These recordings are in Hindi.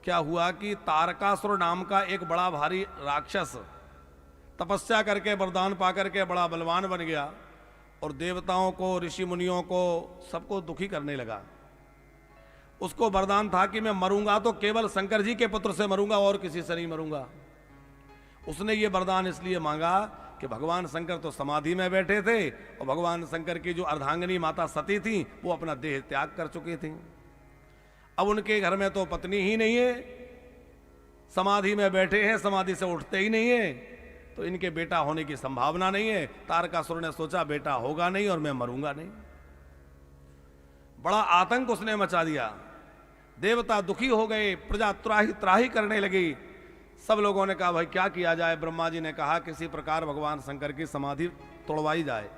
क्या हुआ कि तारकासुर नाम का एक बड़ा भारी राक्षस तपस्या करके वरदान पा करके बड़ा बलवान बन गया और देवताओं को, ऋषि मुनियों को, सबको दुखी करने लगा। उसको वरदान था कि मैं मरूंगा तो केवल शंकर जी के पुत्र से मरूंगा और किसी से नहीं मरूंगा। उसने ये वरदान इसलिए मांगा कि भगवान शंकर तो समाधि में बैठे थे और भगवान शंकर की जो अर्धांगिनी माता सती थी वो अपना देह त्याग कर चुकी थी। अब उनके घर में तो पत्नी ही नहीं है, समाधि में बैठे हैं, समाधि से उठते ही नहीं है, तो इनके बेटा होने की संभावना नहीं है। तारकासुर ने सोचा बेटा होगा नहीं और मैं मरूंगा नहीं। बड़ा आतंक उसने मचा दिया। देवता दुखी हो गए, प्रजा त्राही त्राही करने लगी। सब लोगों ने कहा भाई क्या किया जाए। ब्रह्मा जी ने कहा किसी प्रकार भगवान शंकर की समाधि तोड़वाई जाए।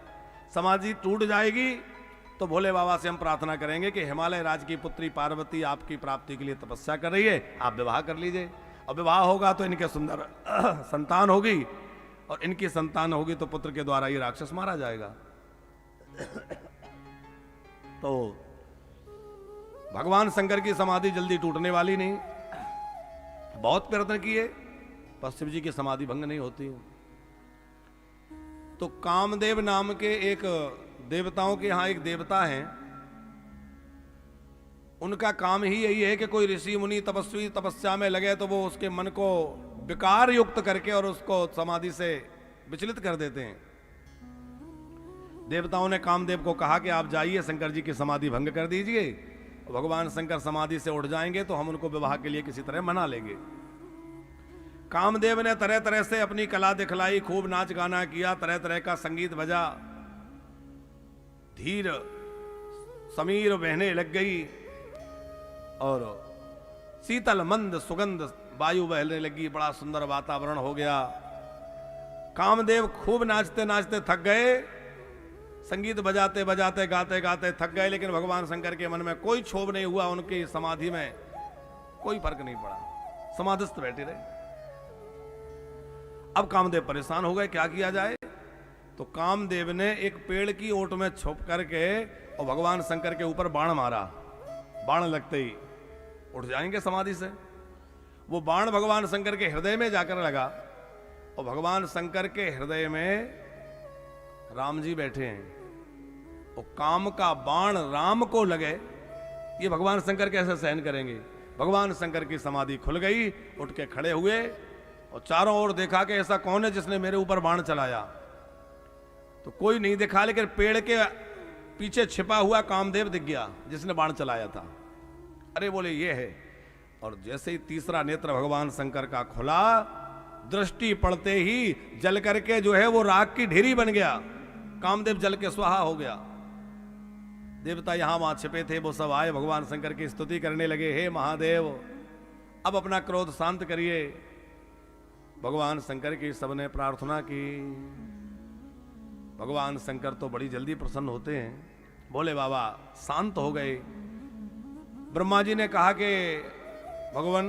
समाधि टूट जाएगी तो भोले बाबा से हम प्रार्थना करेंगे कि हिमालय राज की पुत्री पार्वती आपकी प्राप्ति के लिए तपस्या कर रही है, आप विवाह कर लीजिए। और विवाह होगा तो इनके सुंदर संतान होगी और इनकी संतान होगी तो पुत्र के द्वारा ये राक्षस मारा जाएगा। तो भगवान शंकर की समाधि जल्दी टूटने वाली नहीं। बहुत प्रयत्न किए पर शिव जी की समाधि भंग नहीं होती। तो कामदेव नाम के एक देवताओं के यहां एक देवता हैं, उनका काम ही यही है कि कोई ऋषि मुनि तपस्वी तपस्या में लगे तो वो उसके मन को विकार युक्त करके और उसको समाधि से विचलित कर देते हैं। देवताओं ने कामदेव को कहा कि आप जाइए शंकर जी की समाधि भंग कर दीजिए, भगवान शंकर समाधि से उठ जाएंगे तो हम उनको विवाह के लिए किसी तरह मना लेंगे। कामदेव ने तरह तरह से अपनी कला दिखलाई, खूब नाच गाना किया, तरह तरह का संगीत बजा, धीर समीर बहने लग गई और शीतल मंद सुगंध वायु बहने लगी, बड़ा सुंदर वातावरण हो गया। कामदेव खूब नाचते नाचते थक गए, संगीत बजाते बजाते गाते गाते थक गए, लेकिन भगवान शंकर के मन में कोई क्षोभ नहीं हुआ, उनकी समाधि में कोई फर्क नहीं पड़ा, समाधिस्थ बैठे रहे। अब कामदेव परेशान हो गए, क्या किया जाए। तो कामदेव ने एक पेड़ की ओट में छुप करके और भगवान शंकर के ऊपर बाण मारा। बाण लगते ही उठ जाएंगे समाधि से। वो बाण भगवान शंकर के हृदय में जाकर लगा और भगवान शंकर के हृदय में राम जी बैठे हैं और काम का बाण राम को लगे, ये भगवान शंकर कैसे सहन करेंगे। भगवान शंकर की समाधि खुल गई, उठ के खड़े हुए और चारों ओर देखा कि ऐसा कौन है जिसने मेरे ऊपर बाण चलाया। तो कोई नहीं दिखा, लेकिन पेड़ के पीछे छिपा हुआ कामदेव दिख गया जिसने बाण चलाया था। अरे बोले ये है। और जैसे ही तीसरा नेत्र भगवान शंकर का खुला, दृष्टि पड़ते ही जल करके जो है वो राख की ढेरी बन गया। कामदेव जल के स्वाहा हो गया। देवता यहां वहां छिपे थे, वो सब आए, भगवान शंकर की स्तुति करने लगे, हे महादेव अब अपना क्रोध शांत करिए। भगवान शंकर की सबने प्रार्थना की। भगवान शंकर तो बड़ी जल्दी प्रसन्न होते हैं। बोले बाबा शांत हो गए। ब्रह्मा जी ने कहा कि भगवान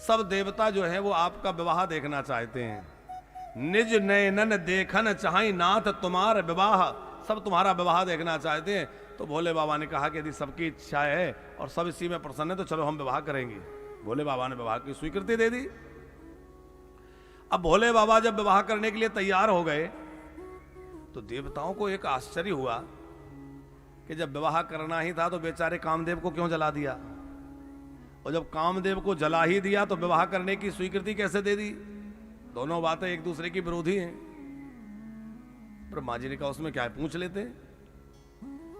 सब देवता जो है वो आपका विवाह देखना चाहते हैं। निज नयनन देखन चाहि नाथ तुम्हार विवाह, सब तुम्हारा विवाह देखना चाहते हैं। तो भोले बाबा ने कहा कि यदि सबकी इच्छा है और सब इसी में प्रसन्न है तो चलो हम विवाह करेंगे। भोले बाबा ने विवाह की स्वीकृति दे दी। अब भोले बाबा जब विवाह करने के लिए तैयार हो गए तो देवताओं को एक आश्चर्य हुआ कि जब विवाह करना ही था तो बेचारे कामदेव को क्यों जला दिया, और जब कामदेव को जला ही दिया तो विवाह करने की स्वीकृति कैसे दे दी। दोनों बातें एक दूसरे की विरोधी हैं। ब्रह्मा जी ने कहा उसमें क्या है, पूछ लेते।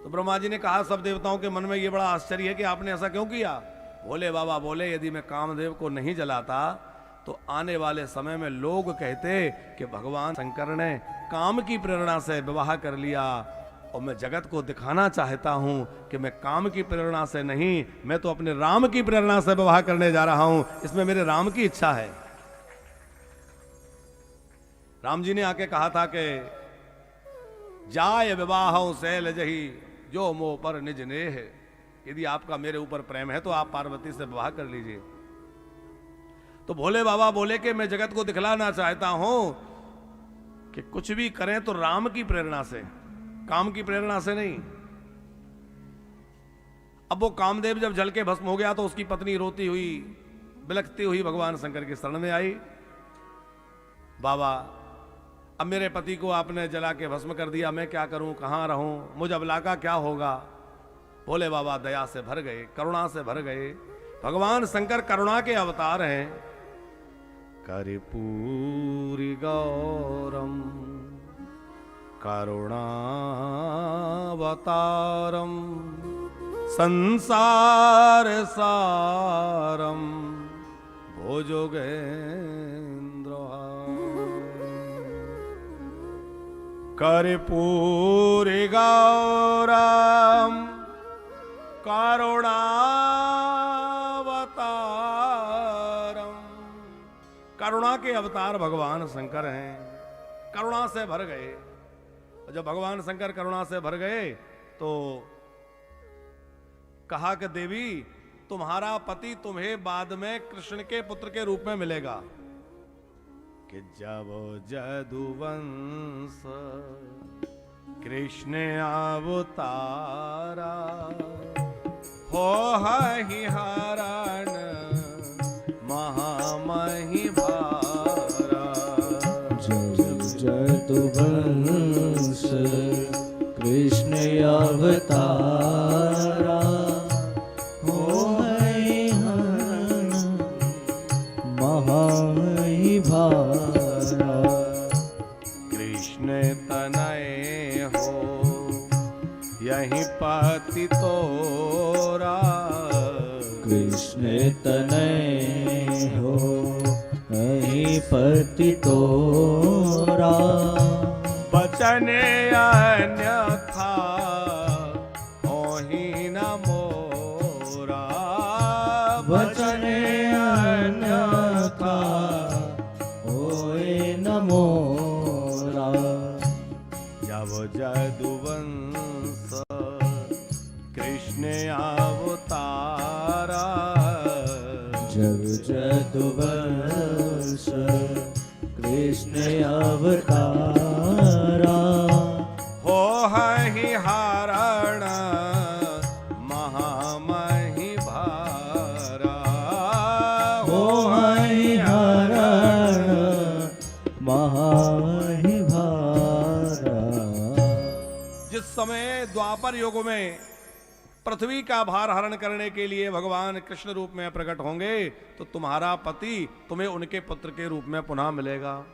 तो ब्रह्मा जी ने कहा सब देवताओं के मन में ये बड़ा आश्चर्य है कि आपने ऐसा क्यों किया। भोले बाबा बोले यदि मैं कामदेव को नहीं जलाता तो आने वाले समय में लोग कहते कि भगवान शंकर ने काम की प्रेरणा से विवाह कर लिया, और मैं जगत को दिखाना चाहता हूं कि मैं काम की प्रेरणा से नहीं, मैं तो अपने राम की प्रेरणा से विवाह करने जा रहा हूं, इसमें मेरे राम की इच्छा है। राम जी ने आके कहा था कि जाय विवाह शैल जही जो मोह पर निज नेह, यदि आपका मेरे ऊपर प्रेम है तो आप पार्वती से विवाह कर लीजिए। तो भोले बाबा बोले कि मैं जगत को दिखलाना चाहता हूं कि कुछ भी करें तो राम की प्रेरणा से, काम की प्रेरणा से नहीं। अब वो कामदेव जब जल के भस्म हो गया तो उसकी पत्नी रोती हुई बिलखती हुई भगवान शंकर के शरण में आई। बाबा, अब मेरे पति को आपने जला के भस्म कर दिया, मैं क्या करूं, कहां रहूं, मुझ अबला का क्या होगा। भोले बाबा दया से भर गए, करुणा से भर गए। भगवान शंकर करुणा के अवतार हैं। कर्पूरी गौरम करुणावतारम संसार सारम भुजगेन्द्र कर्पूरी गौरम करुणावतारम। करुणा के अवतार भगवान शंकर हैं, करुणा से भर गए। जब भगवान शंकर करुणा से भर गए तो कहा कि देवी, तुम्हारा पति तुम्हें बाद में कृष्ण के पुत्र के रूप में मिलेगा। कि जब जदुवंश कृष्ण अवतारा हो ही हरण महामहि भारा। जदुवंश कृष्ण अवतारा हो हरण महामहि भारा। कृष्ण तनय हो यही पति तोरा। कृष्ण तनय हो यही पति तोरा। बचन अन्यथा होहि न मोरा। वचन अन्यथा होए न मोरा। जब जदुवंश कृष्ण अवतारा। जब जदुवंश कृष्ण अवतारा हो ही हरण महामहि भारा। हो ही हरण महामहि भारा। जिस समय द्वापर युग में पृथ्वी का भार हरण करने के लिए भगवान कृष्ण रूप में प्रकट होंगे तो तुम्हारा पति तुम्हें उनके पुत्र के रूप में पुनः मिलेगा।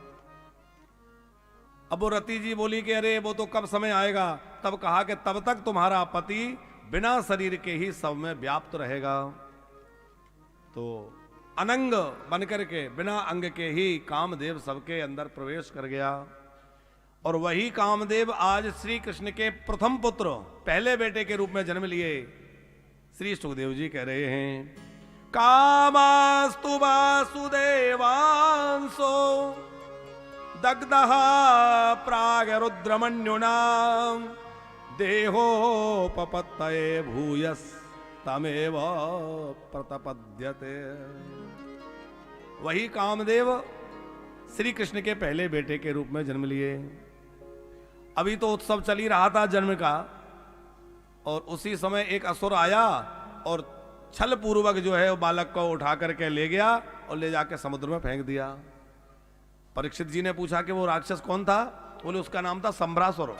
अब वो रति जी बोली कि अरे वो तो कब समय आएगा। तब कहा कि तब तक तुम्हारा पति बिना शरीर के ही सब में व्याप्त रहेगा। तो अनंग बनकर के बिना अंग के ही कामदेव सबके अंदर प्रवेश कर गया। और वही कामदेव आज श्री कृष्ण के प्रथम पुत्र पहले बेटे के रूप में जन्म लिए। श्री सुखदेव जी कह रहे हैं, कामास्तु वासुदेवांसो दग्धः प्राग रुद्रमन्युना देहोपपत्तये भूयस तमेव प्रतपद्यते। वही कामदेव श्री कृष्ण के पहले बेटे के रूप में जन्म लिए। अभी तो उत्सव चल ही रहा था जन्म का, और उसी समय एक असुर आया और छल पूर्वक जो है वो बालक को उठा करके ले गया और ले जाके समुद्र में फेंक दिया। परीक्षित जी ने पूछा कि वो राक्षस कौन था। बोले उसका नाम था संभ्रासुर।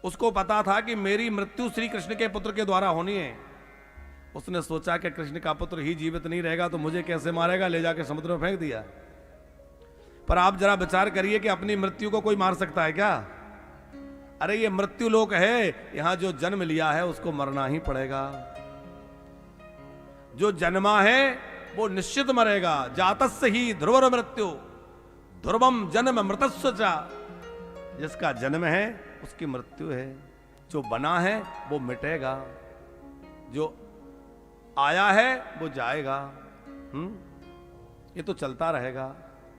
उसको पता था कि मेरी मृत्यु श्री कृष्ण के पुत्र के द्वारा होनी है। उसने सोचा कि कृष्ण का पुत्र ही जीवित नहीं रहेगा तो मुझे कैसे मारेगा, ले जाके समुद्र में फेंक दिया। पर आप जरा विचार करिए कि अपनी मृत्यु को कोई मार सकता है क्या? अरे ये मृत्यु लोक है, यहां जो जन्म लिया है उसको मरना ही पड़ेगा। जो जन्मा है वो निश्चित मरेगा। जातस्य ही ध्रुव मृत्यु ध्रुवम जन्म मृतस्व चा। जिसका जन्म है उसकी मृत्यु है। जो बना है वो मिटेगा, जो आया है वो जाएगा। ये तो चलता रहेगा।